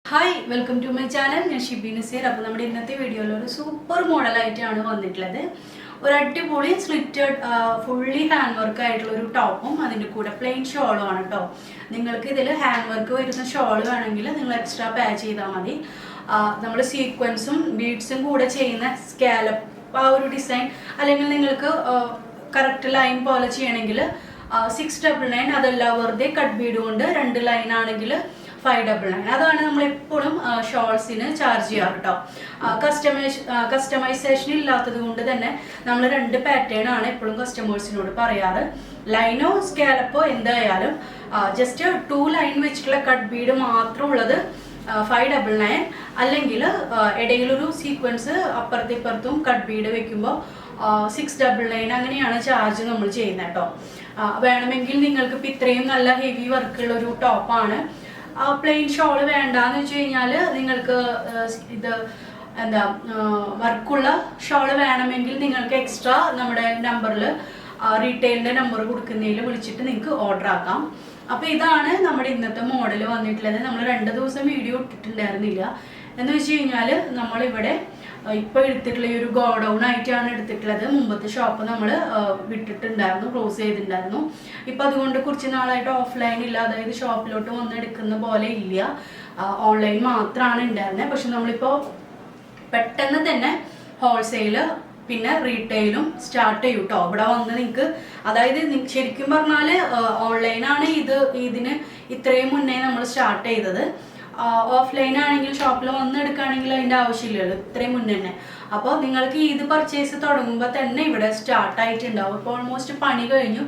Hi welcome to my channel. ഞാൻ ഷിബി നസീർ. അപ്പോൾ നമ്മുടെ ഇന്നത്തെ വീഡിയോയിൽ ഒരു സൂപ്പർ മോഡലായിട്ടാണ് വന്നിട്ടുള്ളത്. ഒരു അടിപൊളി സ്ലിറ്റഡ് ഫുള്ളി ഹാൻഡ് വർക്ക് ആയിട്ടുള്ള ഒരു ടോപ്പും അതിൻ്റെ കൂടെ പ്ലെയിൻ ഷോളും ആണ് കേട്ടോ. നിങ്ങൾക്ക് ഇതിൽ ഹാൻഡ് വർക്ക് വരുന്ന ഷോൾ വേണമെങ്കിൽ നിങ്ങൾ എക്സ്ട്രാ പേ ചെയ്താൽ മതി. നമ്മൾ സീക്വൻസും ബീഡ്സും കൂടെ ചെയ്യുന്ന സ്കാലപ്പ് ആ ഒരു ഡിസൈൻ അല്ലെങ്കിൽ നിങ്ങൾക്ക് കറക്റ്റ് ലൈൻ പോലെ ചെയ്യണമെങ്കിൽ 699. അതല്ല വെറുതെ കട്ട് ബീഡ് കൊണ്ട് 2 ലൈൻ ആണെങ്കിൽ 599. അതാണ് നമ്മൾ എപ്പോഴും ഷോൾസിന് ചാർജ് ചെയ്യാറ് കേട്ടോ. കസ്റ്റമൈസേഷൻ ഇല്ലാത്തത് കൊണ്ട് തന്നെ നമ്മൾ 2 പാറ്റേൺ ആണ് എപ്പോഴും കസ്റ്റമേഴ്സിനോട് പറയാറ്. ലൈനോ സ്കാലപ്പോ എന്തായാലും ജസ്റ്റ് 2 ലൈൻ വെച്ചിട്ടുള്ള കട്ട് ബീഡ് മാത്രം ഉള്ളത് 599. അല്ലെങ്കിൽ ഇടയിലൊരു സീക്വൻസ് അപ്പുറത്തും ഇപ്പുറത്തും കട്ട് ബീഡ് വെക്കുമ്പോൾ 699. അങ്ങനെയാണ് ചാർജ് നമ്മൾ ചെയ്യുന്നത് കേട്ടോ. വേണമെങ്കിൽ നിങ്ങൾക്ക് ഇപ്പം ഇത്രയും നല്ല ഹെവി വർക്കുള്ള ഒരു ടോപ്പാണ്. പ്ലെയിൻ ഷോൾ വേണ്ടാന്ന് വെച്ച് കഴിഞ്ഞാൽ നിങ്ങൾക്ക് ഇത് എന്താ വർക്കുള്ള ഷോൾ വേണമെങ്കിൽ നിങ്ങൾക്ക് എക്സ്ട്രാ നമ്മുടെ നമ്പറിൽ റീറ്റെയിലിൻ്റെ നമ്പർ കൊടുക്കുന്നതിൽ വിളിച്ചിട്ട് നിങ്ങൾക്ക് ഓർഡർ ആക്കാം. അപ്പോൾ ഇതാണ് നമ്മുടെ ഇന്നത്തെ മോഡൽ വന്നിട്ടുള്ളത്. നമ്മൾ 2 ദിവസം വീഡിയോ ഇട്ടിട്ടുണ്ടായിരുന്നില്ല. എന്ന് വെച്ച് കഴിഞ്ഞാൽ നമ്മളിവിടെ ഇപ്പോൾ എടുത്തിട്ടുള്ള ഈ ഒരു ഗോഡൗൺ ആയിട്ടാണ് എടുത്തിട്ടുള്ളത്. മുമ്പത്തെ ഷോപ്പ് നമ്മൾ വിട്ടിട്ടുണ്ടായിരുന്നു, ക്ലോസ് ചെയ്തിട്ടുണ്ടായിരുന്നു. ഇപ്പം അതുകൊണ്ട് കുറച്ച് നാളായിട്ട് ഓഫ്ലൈൻ ഇല്ല, അതായത് ഷോപ്പിലോട്ട് വന്ന് എടുക്കുന്ന പോലെ ഇല്ല, ഓൺലൈൻ മാത്രമാണ് ഉണ്ടായിരുന്നത്. പക്ഷെ നമ്മളിപ്പോൾ പെട്ടെന്ന് തന്നെ ഹോൾസെയിൽ പിന്നെ റീറ്റെയിലും സ്റ്റാർട്ട് ചെയ്യും കേട്ടോ. ഇവിടെ വന്ന് നിങ്ങൾക്ക് അതായത് ശരിക്കും പറഞ്ഞാൽ ഓൺലൈനാണ് ഇതിന് ഇത്രയും മുന്നേ നമ്മൾ സ്റ്റാർട്ട് ചെയ്തത്. ഓഫ്ലൈൻ ആണെങ്കിൽ ഷോപ്പിൽ വന്ന് എടുക്കുകയാണെങ്കിൽ അതിൻ്റെ ആവശ്യമില്ലല്ലോ ഇത്രയും മുന്നേ തന്നെ. അപ്പോൾ നിങ്ങൾക്ക് ഇത് പർച്ചേസ് തുടങ്ങുമ്പോൾ തന്നെ ഇവിടെ സ്റ്റാർട്ട് ആയിട്ടുണ്ടാവും. ഇപ്പോൾ ഓൾമോസ്റ്റ് പണി കഴിഞ്ഞു,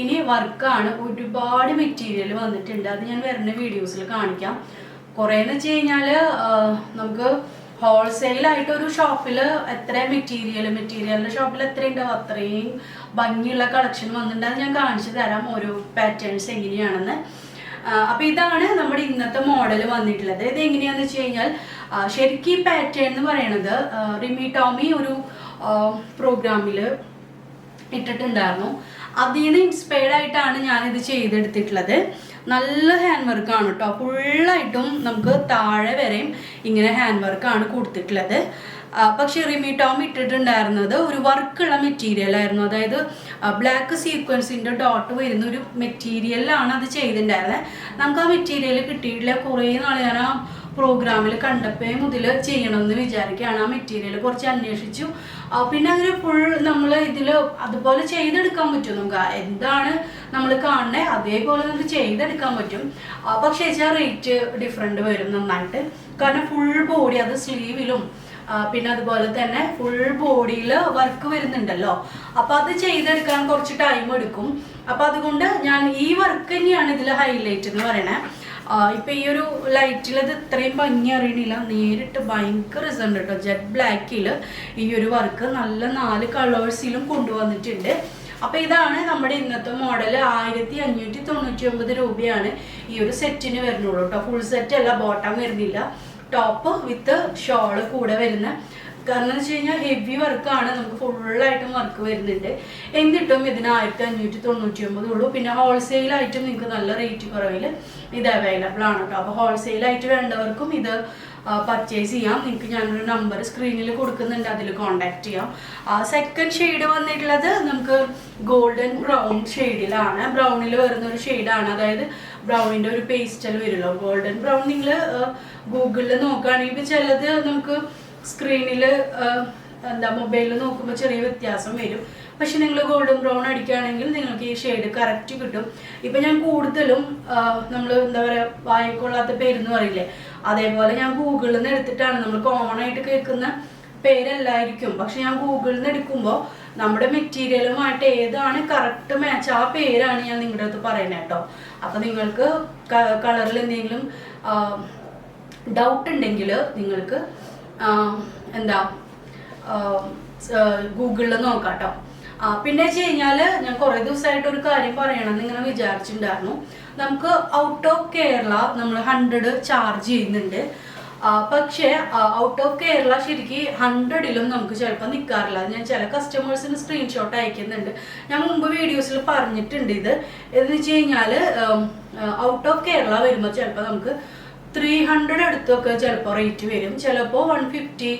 ഇനി വർക്കാണ്. ഒരുപാട് മെറ്റീരിയൽ വന്നിട്ടുണ്ട്, അത് ഞാൻ വരുന്ന വീഡിയോസിൽ കാണിക്കാം. കുറേന്ന് വെച്ച് കഴിഞ്ഞാൽ നമുക്ക് ഹോൾസെയിലായിട്ടൊരു ഷോപ്പിൽ എത്ര മെറ്റീരിയലിൻ്റെ ഷോപ്പിൽ എത്ര ഉണ്ടാവും അത്രയും ഭംഗിയുള്ള കളക്ഷൻ വന്നിട്ടുണ്ട്. അത് ഞാൻ കാണിച്ചു തരാം ഓരോ പാറ്റേൺസ് എങ്ങനെയാണെന്ന്. അപ്പോൾ ഇതാണ് നമ്മുടെ ഇന്നത്തെ മോഡൽ വന്നിട്ടുള്ളത്. ഇത് എങ്ങനെയാണെന്ന് വെച്ച് കഴിഞ്ഞാൽ ശരിക്കും ഈ പാറ്റേൺ എന്ന് പറയുന്നത് റിമി ടോമി ഒരു പ്രോഗ്രാമിൽ ഇട്ടിട്ടുണ്ടായിരുന്നു. അതിൽ നിന്ന് ഇൻസ്പയർഡ് ആയിട്ടാണ് ഞാനിത് ചെയ്തെടുത്തിട്ടുള്ളത്. നല്ല ഹാൻഡ് വർക്കാണ് കേട്ടോ. ഫുള്ളായിട്ടും നമുക്ക് താഴെ വരെയും ഇങ്ങനെ ഹാൻഡ് വർക്കാണ് കൊടുത്തിട്ടുള്ളത്. പക്ഷെ റിമി ടോം ഇട്ടിട്ടുണ്ടായിരുന്നത് ഒരു വർക്കുള്ള മെറ്റീരിയൽ ആയിരുന്നു. അതായത് ബ്ലാക്ക് സീക്വൻസിൻ്റെ ഡോട്ട് വരുന്ന ഒരു മെറ്റീരിയലാണ് അത് ചെയ്തിട്ടുണ്ടായിരുന്നത്. നമുക്ക് ആ മെറ്റീരിയൽ കിട്ടിയിട്ടില്ല. കുറേ നാൾ ഞാൻ ആ പ്രോഗ്രാമിൽ കണ്ടപ്പോൾ മുതൽ ചെയ്യണമെന്ന് വിചാരിക്കുകയാണ്. ആ മെറ്റീരിയൽ കുറച്ച് അന്വേഷിച്ചു. പിന്നെ അങ്ങനെ ഫുൾ നമ്മൾ ഇതിൽ അതുപോലെ ചെയ്തെടുക്കാൻ പറ്റും. നമുക്ക് എന്താണ് നമ്മൾ കാണുന്നത് അതേപോലെ നമുക്ക് ചെയ്തെടുക്കാൻ പറ്റും. പക്ഷേ റേറ്റ് ഡിഫറെൻ്റ് വരും നന്നായിട്ട്. കാരണം ഫുൾ ബോഡി അത് സ്ലീവിലും പിന്നെ അതുപോലെ തന്നെ ഫുൾ ബോഡിയിൽ വർക്ക് വരുന്നുണ്ടല്ലോ. അപ്പോൾ അത് ചെയ്തെടുക്കാൻ കുറച്ച് ടൈം എടുക്കും. അപ്പോൾ അതുകൊണ്ട് ഞാൻ ഈ വർക്ക് തന്നെയാണ് ഇതിൽ ഹൈലൈറ്റ് എന്ന് പറയണേ. ഇപ്പം ഈ ഒരു ലൈറ്റിൽ ഇത് ഇത്രയും ഭംഗി അറിയണില്ല, നേരിട്ട് ഭയങ്കര റിസൾട്ട് കേട്ടോ. ജെറ്റ് ബ്ലാക്കിൽ ഈ ഒരു വർക്ക് നല്ല 4 കളേഴ്സിലും കൊണ്ടുവന്നിട്ടുണ്ട്. അപ്പോൾ ഇതാണ് നമ്മുടെ ഇന്നത്തെ മോഡൽ. 1599 രൂപയാണ് ഈ ഒരു സെറ്റിന് വരുന്നുള്ളൂ കേട്ടോ. ഫുൾ സെറ്റ് അല്ല, ബോട്ടം വരുന്നില്ല, ടോപ്പ് വിത്ത് ഷോള് കൂടെ വരുന്ന. കാരണം എന്ന് വെച്ച് കഴിഞ്ഞാൽ ഹെവി വർക്കാണ്, നമുക്ക് ഫുള്ളായിട്ടും വർക്ക് വരുന്നുണ്ട്. എന്നിട്ടും ഇതിന് 1599 ഉള്ളൂ. പിന്നെ ഹോൾസെയിലായിട്ടും നിങ്ങൾക്ക് നല്ല റേറ്റ് കുറവിൽ ഇത് അവൈലബിൾ ആണ് കേട്ടോ. അപ്പോൾ ഹോൾസെയിലായിട്ട് വേണ്ടവർക്കും ഇത് പർച്ചേസ് ചെയ്യാം. നിങ്ങൾക്ക് ഞാനൊരു നമ്പർ സ്ക്രീനിൽ കൊടുക്കുന്നുണ്ട്, അതിൽ കോൺടാക്ട് ചെയ്യാം. സെക്കൻഡ് ഷെയ്ഡ് വന്നിട്ടുള്ളത് നമുക്ക് ഗോൾഡൻ ബ്രൗൺ ഷെയ്ഡിലാണ്. ബ്രൗണിൽ വരുന്ന ഒരു ഷെയ്ഡാണ്, അതായത് ബ്രൗണിൻ്റെ ഒരു പേസ്റ്റൽ വരുമല്ലോ ഗോൾഡൻ ബ്രൗൺ. നിങ്ങൾ ഗൂഗിളിൽ നോക്കുകയാണെങ്കിൽ ചിലത് നമുക്ക് സ്ക്രീനിൽ എന്താ മൊബൈലിൽ നോക്കുമ്പോൾ ചെറിയ വ്യത്യാസം വരും. പക്ഷെ നിങ്ങൾ ഗോൾഡൻ ബ്രൗൺ അടിക്കുകയാണെങ്കിൽ നിങ്ങൾക്ക് ഈ ഷെയ്ഡ് കറക്റ്റ് കിട്ടും. ഇപ്പം ഞാൻ കൂടുതലും നമ്മൾ എന്താ പറയുക വായിക്കൊള്ളാത്ത പേരെന്ന് പറയില്ലേ, അതേപോലെ ഞാൻ ഗൂഗിളിൽ നിന്ന് എടുത്തിട്ടാണ്. നമ്മൾ കോമൺ ആയിട്ട് കേൾക്കുന്ന പേരല്ലായിരിക്കും, പക്ഷെ ഞാൻ ഗൂഗിളിൽ നിന്ന് എടുക്കുമ്പോൾ നമ്മുടെ മെറ്റീരിയലുമായിട്ട് ഏതാണ് കറക്റ്റ് മാച്ച് ആ പേരാണ് ഞാൻ നിങ്ങളുടെ അടുത്ത് പറയുന്നത് കേട്ടോ. അപ്പം നിങ്ങൾക്ക് കളറിൽ എന്തെങ്കിലും ഡൗട്ട് ഉണ്ടെങ്കിൽ നിങ്ങൾക്ക് എന്താ ഗൂഗിളിൽ നോക്കാം കേട്ടോ. പിന്നെ വെച്ച് കഴിഞ്ഞാൽ ഞാൻ കുറേ ദിവസമായിട്ട് ഒരു കാര്യം പറയണമെന്ന് ഇങ്ങനെ വിചാരിച്ചിട്ടുണ്ടായിരുന്നു. നമുക്ക് ഔട്ട് ഓഫ് കേരള നമ്മൾ 100 ചാർജ് ചെയ്യുന്നുണ്ട്. പക്ഷേ ഔട്ട് ഓഫ് കേരള ശരിക്കും 100ലും നമുക്ക് ചിലപ്പോൾ നിൽക്കാറില്ല. ഞാൻ ചില കസ്റ്റമേഴ്സിന് സ്ക്രീൻഷോട്ട് അയക്കുന്നുണ്ട്. ഞാൻ മുമ്പ് വീഡിയോസിൽ പറഞ്ഞിട്ടുണ്ട് ഇത്. എന്ന് വെച്ച് കഴിഞ്ഞാൽ ഔട്ട് ഓഫ് കേരള വരുമ്പോൾ ചിലപ്പോൾ നമുക്ക് 300 അടുത്തൊക്കെ ചിലപ്പോൾ റേറ്റ് വരും, ചിലപ്പോൾ 150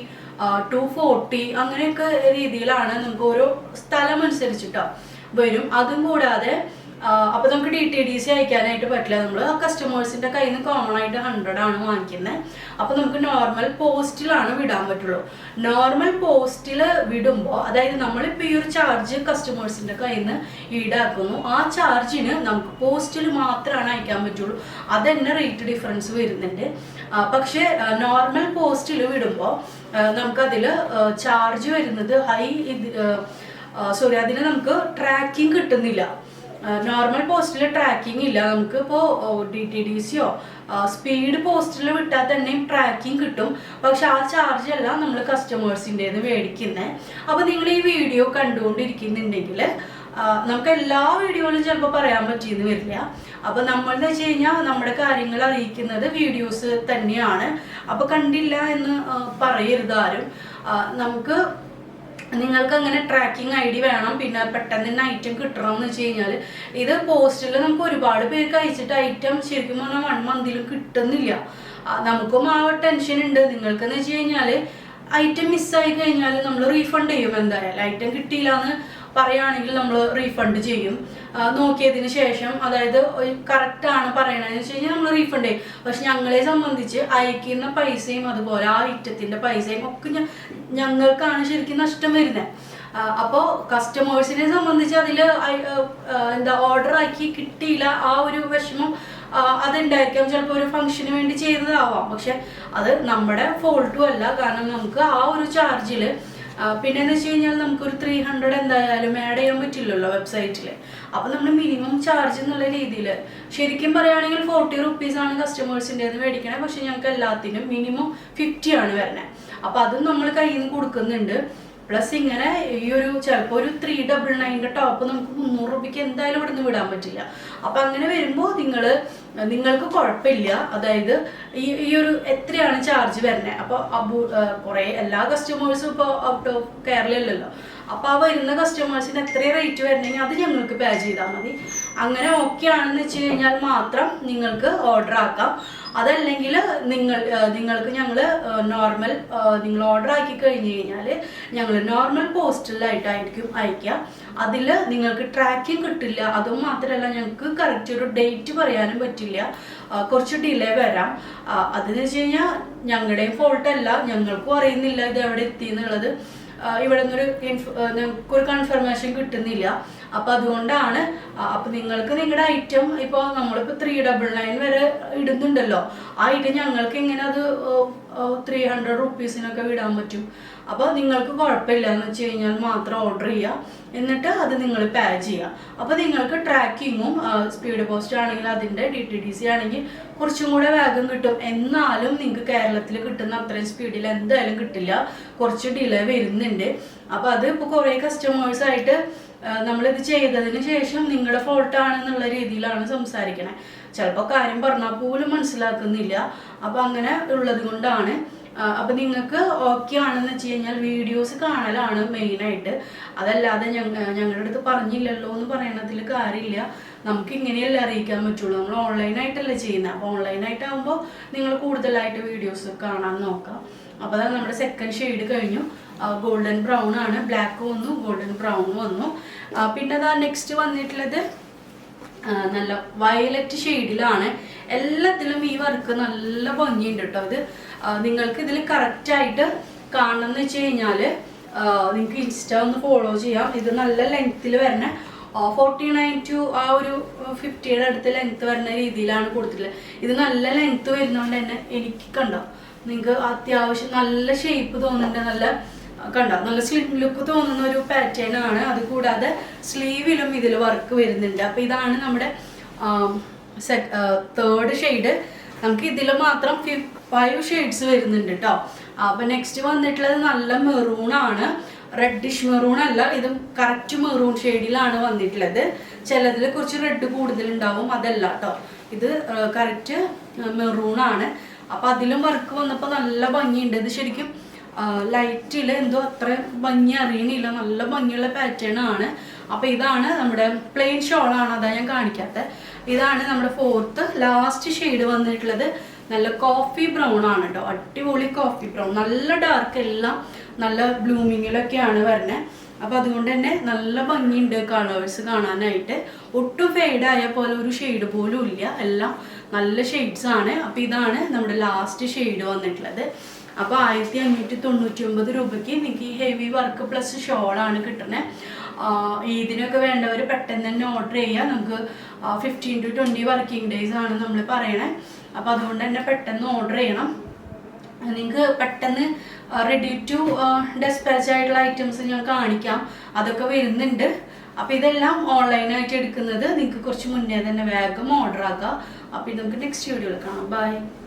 240 അങ്ങനെയൊക്കെ രീതിയിലാണ് നമുക്ക് ഓരോ സ്ഥലം അനുസരിച്ചിട്ടോ വരും. അതും കൂടാതെ അപ്പോൾ നമുക്ക് DTDC അയക്കാനായിട്ട് പറ്റില്ല. നമ്മൾ കസ്റ്റമേഴ്സിൻ്റെ കയ്യിൽ നിന്ന് കോമൺ ആയിട്ട് 100 ആണ് വാങ്ങിക്കുന്നത്. അപ്പോൾ നമുക്ക് നോർമൽ പോസ്റ്റിലാണ് വിടാൻ പറ്റുള്ളൂ. നോർമൽ പോസ്റ്റിൽ വിടുമ്പോൾ, അതായത് നമ്മളിപ്പോൾ ഈ ഒരു ചാർജ് കസ്റ്റമേഴ്സിൻ്റെ കയ്യിൽ നിന്ന് ഈടാക്കുന്നു, ആ ചാർജിന് നമുക്ക് പോസ്റ്റിൽ മാത്രമാണ് അയക്കാൻ പറ്റുള്ളൂ. അത് തന്നെ റേറ്റ് ഡിഫറൻസ് വരുന്നുണ്ട്. പക്ഷേ നോർമൽ പോസ്റ്റിൽ വിടുമ്പോൾ നമുക്കതിൽ ചാർജ് വരുന്നത് അതിന് നമുക്ക് ട്രാക്കിംഗ് കിട്ടുന്നില്ല. നോർമൽ പോസ്റ്റിൽ ട്രാക്കിംഗ് ഇല്ല. നമുക്ക് ഇപ്പോൾ DTDCയോ സ്പീഡ് പോസ്റ്റിൽ വിട്ടാൽ തന്നെയും ട്രാക്കിംഗ് കിട്ടും. പക്ഷെ ആ ചാർജ് അല്ല നമ്മൾ കസ്റ്റമേഴ്സിൻ്റെ മേടിക്കുന്നത്. അപ്പോൾ നിങ്ങൾ ഈ വീഡിയോ കണ്ടുകൊണ്ടിരിക്കുന്നുണ്ടെങ്കിൽ നമുക്ക് എല്ലാ വീഡിയോയിലും ചിലപ്പോൾ പറയാൻ പറ്റിയെന്ന് വരില്ല. അപ്പോൾ നമ്മളെന്ന് വെച്ച് കഴിഞ്ഞാൽ നമ്മുടെ കാര്യങ്ങൾ അറിയിക്കുന്നത് വീഡിയോസ് തന്നെയാണ്. അപ്പോൾ കണ്ടില്ല എന്ന് പറയരുത് ആരും. നമുക്ക് നിങ്ങൾക്ക് അങ്ങനെ ട്രാക്കിംഗ് ID വേണം, പിന്നെ പെട്ടെന്ന് തന്നെ ഐറ്റം കിട്ടണം എന്ന് വെച്ച് കഴിഞ്ഞാൽ, ഇത് പോസ്റ്റിൽ നമുക്ക് ഒരുപാട് പേർക്ക് അയച്ചിട്ട് ഐറ്റം ശരിക്കും പറഞ്ഞാൽ 1 മന്തിലും കിട്ടുന്നില്ല. നമുക്കും ആ ടെൻഷൻ ഉണ്ട്. നിങ്ങൾക്കെന്ന് വെച്ച് കഴിഞ്ഞാൽ ഐറ്റം മിസ്സായി കഴിഞ്ഞാൽ നമ്മൾ റീഫണ്ട് ചെയ്യും. എന്തായാലും ഐറ്റം കിട്ടിയില്ല എന്ന് പറയുകയാണെങ്കിൽ നമ്മൾ റീഫണ്ട് ചെയ്യും. നോക്കിയതിന് ശേഷം, അതായത് കറക്റ്റാണ് പറയണതെന്ന് വെച്ച് കഴിഞ്ഞാൽ നമ്മൾ റീഫണ്ട് ചെയ്യും. പക്ഷെ ഞങ്ങളെ സംബന്ധിച്ച് അയക്കുന്ന പൈസയും അതുപോലെ ആ ഐറ്റത്തിൻ്റെ പൈസയും ഒക്കെ ഞങ്ങൾക്കാണ് ശരിക്കും നഷ്ടം വരുന്നത്. അപ്പോൾ കസ്റ്റമേഴ്സിനെ സംബന്ധിച്ച് അതിൽ ഓർഡർ ആക്കി കിട്ടിയില്ല, ആ ഒരു വിഷമം അതുണ്ടായിരിക്കാം. ചിലപ്പോൾ ഒരു ഫംഗ്ഷന് വേണ്ടി ചെയ്തതാവാം, പക്ഷെ അത് നമ്മുടെ ഫോൾട്ടും അല്ല. കാരണം നമുക്ക് ആ ഒരു ചാർജിൽ പിന്നെന്ന് വെച്ച് കഴിഞ്ഞാൽ നമുക്കൊരു 300 എന്തായാലും ആഡ് ചെയ്യാൻ പറ്റില്ലല്ലോ വെബ്സൈറ്റിൽ. അപ്പോൾ നമ്മൾ മിനിമം ചാർജ് എന്നുള്ള രീതിയിൽ ശരിക്കും പറയുകയാണെങ്കിൽ 40 റുപ്പീസാണ് കസ്റ്റമേഴ്സിൻ്റെ മേടിക്കണേ. പക്ഷെ ഞങ്ങൾക്ക് എല്ലാത്തിനും മിനിമം 50 ആണ് വരുന്നത്. അപ്പോൾ അതും നമ്മൾ കയ്യിൽ നിന്ന് കൊടുക്കുന്നുണ്ട്. പ്ലസ് ഇങ്ങനെ ഈ ഒരു ചിലപ്പോൾ ഒരു 399 ടോപ്പ് നമുക്ക് 300 രൂപയ്ക്ക് എന്തായാലും ഇവിടെ നിന്ന് വിടാൻ പറ്റില്ല. അപ്പം അങ്ങനെ വരുമ്പോൾ നിങ്ങൾക്ക് കുഴപ്പമില്ല. അതായത് ഈ ഒരു എത്രയാണ് ചാർജ് വരുന്നത്. അപ്പോൾ കുറേ എല്ലാ കസ്റ്റമേഴ്സും ഇപ്പോൾ ഔട്ട് ഓഫ് കേരളയിലല്ലോ. അപ്പോൾ ആ വരുന്ന കസ്റ്റമേഴ്സിന് എത്ര റേറ്റ് വരണമെങ്കിൽ അത് ഞങ്ങൾക്ക് പേ ചെയ്താൽ മതി. അങ്ങനെ ഓക്കെ ആണെന്ന് വെച്ച് കഴിഞ്ഞാൽ മാത്രം നിങ്ങൾക്ക് ഓർഡർ ആക്കാം. അതല്ലെങ്കിൽ നിങ്ങൾക്ക് ഞങ്ങൾ നോർമൽ നിങ്ങൾ ഓർഡർ ആക്കി കഴിഞ്ഞ് കഴിഞ്ഞാൽ ഞങ്ങൾ നോർമൽ പോസ്റ്റലായിട്ടായിരിക്കും അയക്കുക. അതിൽ നിങ്ങൾക്ക് ട്രാക്കിംഗ് കിട്ടില്ല. അതും മാത്രമല്ല ഞങ്ങൾക്ക് കറക്റ്റ് ഒരു ഡേറ്റ് പറയാനും പറ്റില്ല. കുറച്ച് ഡിലേ വരാം. അതെന്ന് വെച്ച് കഴിഞ്ഞാൽ ഞങ്ങളുടെയും ഫോൾട്ടല്ല, ഞങ്ങൾക്കും അറിയുന്നില്ല ഇത് എവിടെ എത്തി എന്നുള്ളത്. ഇവിടെ നിന്നൊരു കൺഫർമേഷൻ കിട്ടുന്നില്ല. അപ്പോൾ അതുകൊണ്ടാണ്. അപ്പോൾ നിങ്ങൾക്ക് നിങ്ങളുടെ ഐറ്റം ഇപ്പോൾ നമ്മളിപ്പോൾ 399 വരെ ഇടുന്നുണ്ടല്ലോ, ആ ഐറ്റം ഞങ്ങൾക്ക് എങ്ങനെ അത് 300 റുപ്പീസിനൊക്കെ വിടാൻ പറ്റും. അപ്പോൾ നിങ്ങൾക്ക് കുഴപ്പമില്ല എന്ന് വെച്ച് കഴിഞ്ഞാൽ മാത്രം ഓർഡർ ചെയ്യുക, എന്നിട്ട് അത് നിങ്ങൾ പേ ചെയ്യുക. അപ്പോൾ നിങ്ങൾക്ക് ട്രാക്കിങ്ങും സ്പീഡ് പോസ്റ്റ് ആണെങ്കിൽ അതിൻ്റെ DTDC ആണെങ്കിൽ കുറച്ചും കൂടെ വേഗം കിട്ടും. എന്നാലും നിങ്ങൾക്ക് കേരളത്തിൽ കിട്ടുന്ന അത്രയും സ്പീഡിൽ എന്തായാലും കിട്ടില്ല, കുറച്ച് ഡിലേ വരുന്നുണ്ട്. അപ്പോൾ അത് ഇപ്പോൾ കുറേ കസ്റ്റമേഴ്സായിട്ട് നമ്മളിത് ചെയ്തതിന് ശേഷം നിങ്ങളുടെ ഫോൾട്ടാണെന്നുള്ള രീതിയിലാണ് സംസാരിക്കണേ. ചിലപ്പോൾ കാര്യം പറഞ്ഞാൽ പോലും മനസ്സിലാക്കുന്നില്ല. അപ്പോൾ അങ്ങനെ ഉള്ളത് കൊണ്ടാണ്. അപ്പം നിങ്ങൾക്ക് ഓക്കെ ആണെന്ന് വെച്ച് കഴിഞ്ഞാൽ വീഡിയോസ് കാണലാണ് മെയിനായിട്ട്. അതല്ലാതെ ഞങ്ങളുടെ അടുത്ത് പറഞ്ഞില്ലല്ലോ എന്ന് പറയണതിൽ കാര്യമില്ല. നമുക്ക് ഇങ്ങനെയല്ലേ അറിയിക്കാൻ പറ്റുള്ളൂ. നമ്മൾ ഓൺലൈനായിട്ടല്ലേ ചെയ്യുന്നത്. അപ്പോൾ ഓൺലൈനായിട്ടാകുമ്പോൾ നിങ്ങൾ കൂടുതലായിട്ട് വീഡിയോസ് കാണാൻ നോക്കാം. അപ്പോൾ അതാണ് നമ്മുടെ സെക്കൻഡ് ഷെയ്ഡ് കഴിഞ്ഞു. ഗോൾഡൻ ബ്രൗൺ ആണ്, ബ്ലാക്ക് വന്നു, ഗോൾഡൻ ബ്രൗൺ വന്നു. പിന്നെ അതാ നെക്സ്റ്റ് വന്നിട്ടുള്ളത് നല്ല വയലറ്റ് ഷെയ്ഡിലാണ്. എല്ലാത്തിലും ഈ വർക്ക് നല്ല ഭംഗിയുണ്ട് കേട്ടോ. ഇത് നിങ്ങൾക്ക് ഇതിൽ കറക്റ്റായിട്ട് കാണണമെന്ന് വെച്ച് കഴിഞ്ഞാൽ നിങ്ങൾക്ക് ഇൻസ്റ്റ ഒന്ന് ഫോളോ ചെയ്യാം. ഇത് നല്ല ലെങ്ത്തിൽ വരുന്ന 49 to ആ ഒരു 50യുടെ അടുത്ത് ലെങ്ത്ത് വരുന്ന രീതിയിലാണ് കൊടുത്തിട്ടുള്ളത്. ഇത് നല്ല ലെങ്ത്ത് വരുന്നതുകൊണ്ട് തന്നെ എനിക്ക് കണ്ടോ നിങ്ങൾക്ക് അത്യാവശ്യം നല്ല ഷേപ്പ് തോന്നുന്നുണ്ട്. നല്ല സ്ലിം ലുക്ക് തോന്നുന്ന ഒരു പാറ്റേൺ ആണ്. അതുകൂടാതെ സ്ലീവിലും ഇതിൽ വർക്ക് വരുന്നുണ്ട്. അപ്പോൾ ഇതാണ് നമ്മുടെ തേർഡ് ഷെയ്ഡ്. നമുക്ക് ഇതിൽ മാത്രം 5 ഷെയ്ഡ്സ് വരുന്നുണ്ട് കേട്ടോ. അപ്പോൾ നെക്സ്റ്റ് വന്നിട്ടുള്ളത് നല്ല മെറൂൺ ആണ്. റെഡിഷ് മെറൂൺ അല്ല, ഇത് കറക്റ്റ് മെറൂൺ ഷെയ്ഡിലാണ് വന്നിട്ടുള്ളത്. ചിലതിൽ കുറച്ച് റെഡ് കൂടുതലുണ്ടാവും, അതല്ല കേട്ടോ. ഇത് കറക്റ്റ് മെറൂൺ ആണ്. അപ്പോൾ അതിലും വർക്ക് വന്നപ്പോൾ നല്ല ഭംഗിയുണ്ട്. ഇത് ശരിക്കും ലൈറ്റിൽ എന്തോ അത്ര ഭംഗി അറിയണില്ല, നല്ല ഭംഗിയുള്ള പാറ്റേൺ ആണ്. അപ്പോൾ ഇതാണ് നമ്മുടെ പ്ലെയിൻ ഷോളാണ്, അതാ ഞാൻ കാണിക്കാത്തത്. ഇതാണ് നമ്മുടെ ഫോർത്ത് ലാസ്റ്റ് ഷെയ്ഡ് വന്നിട്ടുള്ളത്. നല്ല കോഫി ബ്രൗൺ ആണ് കേട്ടോ, അടിപൊളി കോഫി ബ്രൗൺ, നല്ല ഡാർക്ക് എല്ലാം നല്ല ബ്ലൂമിങ്ങിലൊക്കെയാണ് വരുന്നത്. അപ്പോൾ അതുകൊണ്ട് തന്നെ നല്ല ഭംഗിയുണ്ട് കളേഴ്സ് കാണാനായിട്ട്. ഒട്ടും ഫെയ്ഡായ പോലെ ഒരു ഷെയ്ഡ് പോലും ഇല്ല, എല്ലാം നല്ല ഷെയ്ഡ്സ് ആണ്. അപ്പോൾ ഇതാണ് നമ്മുടെ ലാസ്റ്റ് ഷെയ്ഡ് വന്നിട്ടുള്ളത്. അപ്പോൾ 1599 രൂപയ്ക്ക് നിങ്ങൾക്ക് ഈ ഹെവി വർക്ക് പ്ലസ് ഷോളാണ് കിട്ടുന്നത്. ഇതിനൊക്കെ വേണ്ടവർ പെട്ടെന്ന് തന്നെ ഓർഡർ ചെയ്യുക. നമുക്ക് 15 to 20 വർക്കിംഗ് ഡേയ്സ് ആണ് നമ്മൾ പറയണേ. അപ്പോൾ അതുകൊണ്ട് തന്നെ പെട്ടെന്ന് ഓർഡർ ചെയ്യണം. നിങ്ങൾക്ക് പെട്ടെന്ന് റെഡി ടു ഡെസ്പാച്ച് ആയിട്ടുള്ള ഐറ്റംസ് ഞാൻ കാണിക്കാം, അതൊക്കെ വരുന്നുണ്ട്. അപ്പോൾ ഇതെല്ലാം ഓൺലൈനായിട്ട് എടുക്കുന്നത് നിങ്ങൾക്ക് കുറച്ച് മുന്നേ തന്നെ വേഗം ഓർഡർ ആക്കാം. അപ്പോൾ നമുക്ക് നെക്സ്റ്റ് വീഡിയോയിൽ കാണാം. ബൈ.